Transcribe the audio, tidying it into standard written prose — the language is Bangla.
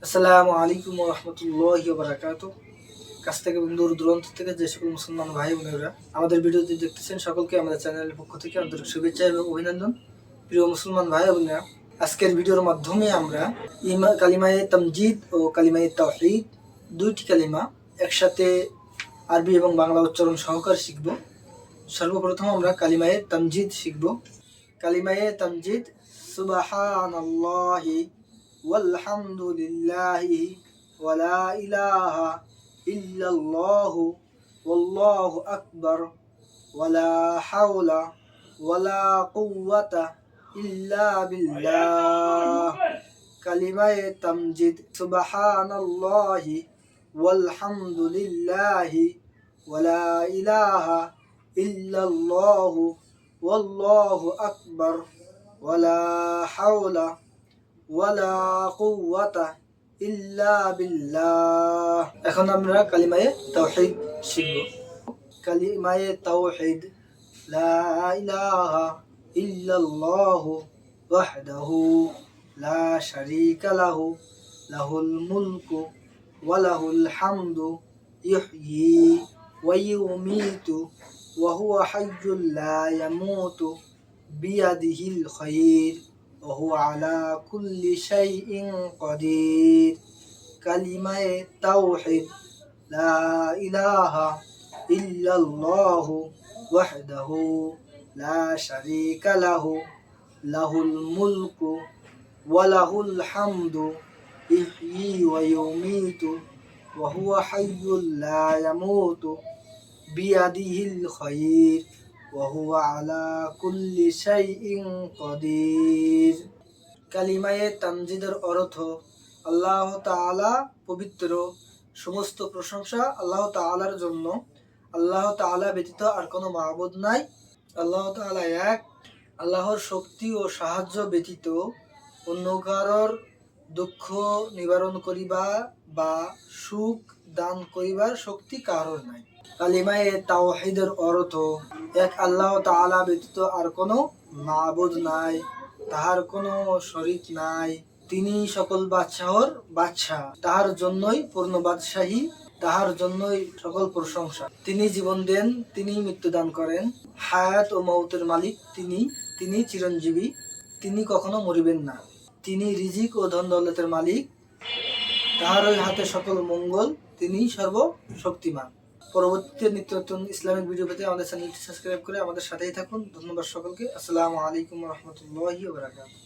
আসসালামু আলাইকুম ওয়া রাহমাতুল্লাহি ওয়া বারাকাতুহু। কাছ থেকে এবং দূর দূরান্ত থেকে যে সকল মুসলমান ভাই বোনেরা আমাদের ভিডিওটি দেখতেছেন, সকলকে আমাদের চ্যানেলের পক্ষ থেকে আন্তরিক শুভেচ্ছা এবং অভিনন্দন। প্রিয় মুসলমান ভাই বোনেরা, আজকের ভিডিওর মাধ্যমে আমরা কালিমায়ে তামজিদ ও কালিমায়ে তাওহীদ দুইটি কালিমা একসাথে আরবি এবং বাংলা উচ্চারণ সহকারে শিখব। সর্বপ্রথম আমরা কালিমায়ে তামজিদ শিখব। কালিমায়ে তামজিদ: সুবহানাল্লাহি ওয়ালহামদুলিল্লাহি ওয়ালা ইলাহা ইল্লাল্লাহু ওয়াল্লাহু আকবার ওয়ালা হাওলা ওয়ালা কুওয়াতা ইল্লা বিল্লাহ। কালিমায়ে তামজিদ: সুবহানাল্লাহি ওয়ালহামদুলিল্লাহি ওয়ালা ইলাহা ইল্লাল্লাহু ওয়াল্লাহু আকবার ওয়ালা হাওলা ওয়ালা কুওয়াতা ইল্লা বিল্লাহ। এখন আমরা কালিমায়ে তাওহীদ শিখব। কালিমায়ে তাওহীদ: লা ইলাহা ইল্লাল্লাহু ওয়াহদাহু লা শারীকা লাহু লাহুল মুলকু ওয়া লাহুল হামদু ইহয়ী ওয়া ইউমীতু ওয়া হুয়া হাইয়্যুল লা ইয়ামুতু বিয়াদিহিল খায়র ওয়া হুয়া আলা কুল্লি শাইইন কাদির। কালিমায়ে তাওহীদ: লা ইলাহা ইল্লাল্লাহু ওয়াহদাহু লা শারীকা লাহু লাহুল মুলকু ওয়া লাহুল হামদু ইহয়ী ওয়া ইউমীতু ওয়া হুয়া হাইয়্যুল লা ইয়ামুতু বিয়াদিহিল খায়র ওয়া হুয়া আলা কুল্লি শাইইন কাদির। কালিমায়ে তামজিদের অর্থ: আল্লাহ তাআলা পবিত্র, সমস্ত প্রশংসা আল্লাহ তাআলার জন্য। আল্লাহ তাআলা ব্যতীত আর কোনো মাবুদ নাই। আল্লাহ তাআলা এক। আল্লাহর শক্তি ও সাহায্য ব্যতীত অন্য কারোর দুঃখ নিবারণ করিবা বা সুখ দান করিবার শক্তি কারোর নাই। কালিমায়ে তাওহীদের অর্থ: এক আল্লাহ তাআলা ব্যতীত আর কোনো মাবুদ নাই, তাহার কোনো শরীক নাই। তিনি সকল বাদশাহর বাদশাহ, তাহার জন্যই পূর্ণ বাদশাহী, তাহার জন্যই সকল প্রশংসা। তিনি জীবন দেন, তিনি মৃত্যু দান করেন। হায়াত ও মৌতের মালিক তিনি, তিনি চিরঞ্জীবী, তিনি কখনো মরিবেন না। তিনি রিজিক ও ধন দৌলতের মালিক, তাহারই হাতে সকল মঙ্গল, তিনি সর্বশক্তিমান। পরবর্তীতে নিত্য নতুন ইসলামিক ভিডিও পেতে আমাদের চ্যানেলটি সাবস্ক্রাইব করে আমাদের সাথেই থাকুন। ধন্যবাদ সকলকে। আসসালামু আলাইকুম ওয়া রাহমাতুল্লাহি ওয়া বারাকাতুহু।